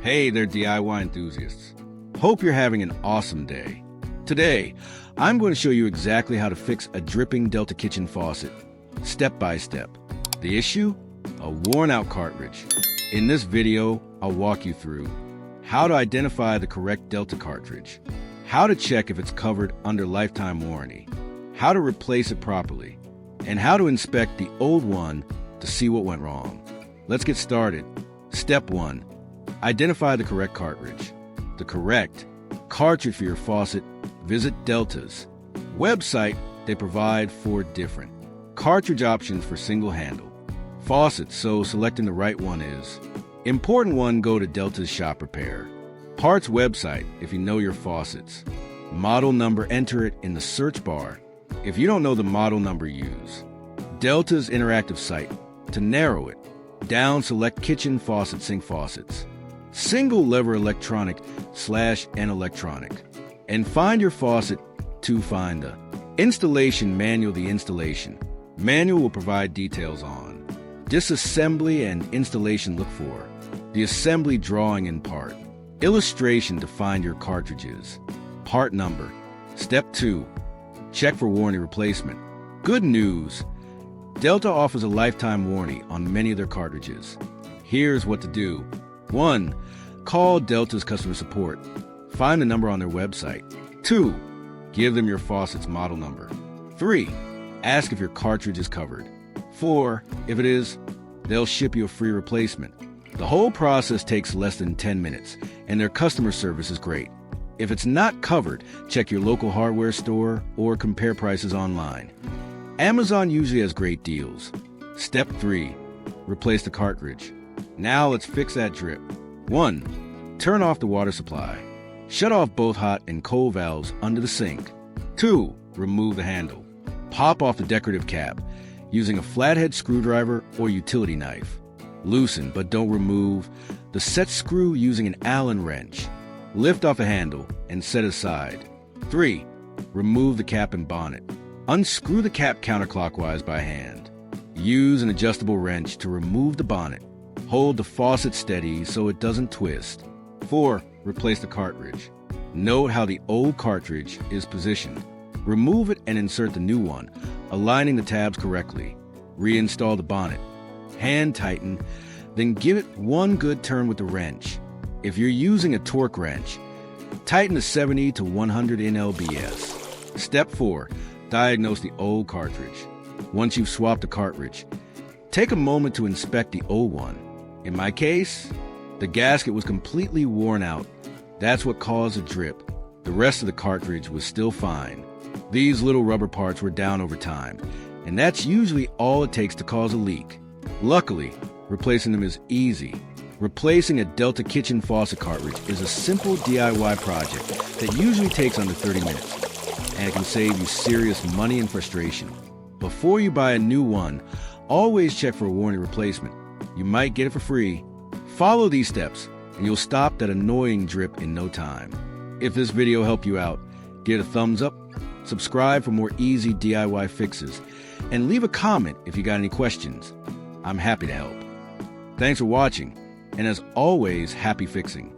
Hey there, DIY enthusiasts. Hope you're having an awesome day. Today, I'm going to show you exactly how to fix a dripping Delta kitchen faucet, step by step. The issue? A worn-out cartridge. In this video, I'll walk you through how to identify the correct Delta cartridge, how to check if it's covered under lifetime warranty, how to replace it properly, and how to inspect the old one to see what went wrong. Let's get started. Step 1. Identify the correct cartridge. The correct cartridge for your faucet, visit Delta's website. They provide 4 different cartridge options for single handle faucets, so selecting the right one is important. One, go to Delta's shop repair parts website if you know your faucets. Model number, enter it in the search bar. If you don't know the model number, use Delta's interactive site. To narrow it down, select kitchen faucet, sink faucets, single lever electronic /N electronic, and find your faucet. To find the installation manual, the installation manual will provide details on disassembly and installation. Look for the assembly drawing in part illustration to find your cartridges. Part number. Step 2. Check for warranty replacement. Good news. Delta offers a lifetime warranty on many of their cartridges. Here's what to do. 1. Call Delta's customer support. Find the number on their website. 2. Give them your faucet's model number. 3. Ask if your cartridge is covered. 4. If it is, they'll ship you a free replacement. The whole process takes less than 10 minutes, and their customer service is great. If it's not covered, check your local hardware store or compare prices online. Amazon usually has great deals. Step 3. Replace the cartridge. Now let's fix that drip. 1. Turn off the water supply. Shut off both hot and cold valves under the sink. 2. Remove the handle. Pop off the decorative cap using a flathead screwdriver or utility knife. Loosen, but don't remove, the set screw using an Allen wrench. Lift off the handle and set aside. 3. Remove the cap and bonnet. Unscrew the cap counterclockwise by hand. Use an adjustable wrench to remove the bonnet. Hold the faucet steady so it doesn't twist. 4. Replace the cartridge. Note how the old cartridge is positioned. Remove it and insert the new one, aligning the tabs correctly. Reinstall the bonnet. Hand tighten, then give it one good turn with the wrench. If you're using a torque wrench, tighten to 70 to 100 nlbs. Step 4. Diagnose the old cartridge. Once you've swapped the cartridge, take a moment to inspect the old one. In my case, the gasket was completely worn out. That's what caused a drip. The rest of the cartridge was still fine. These little rubber parts were down over time, and that's usually all it takes to cause a leak. Luckily, replacing them is easy. Replacing a Delta kitchen faucet cartridge is a simple DIY project that usually takes under 30 minutes, and it can save you serious money and frustration. Before you buy a new one, always check for a warranty replacement. You might get it for free. Follow these steps, and you'll stop that annoying drip in no time. If this video helped you out, give it a thumbs up, subscribe for more easy DIY fixes, and leave a comment if you got any questions. I'm happy to help. Thanks for watching, and as always, happy fixing.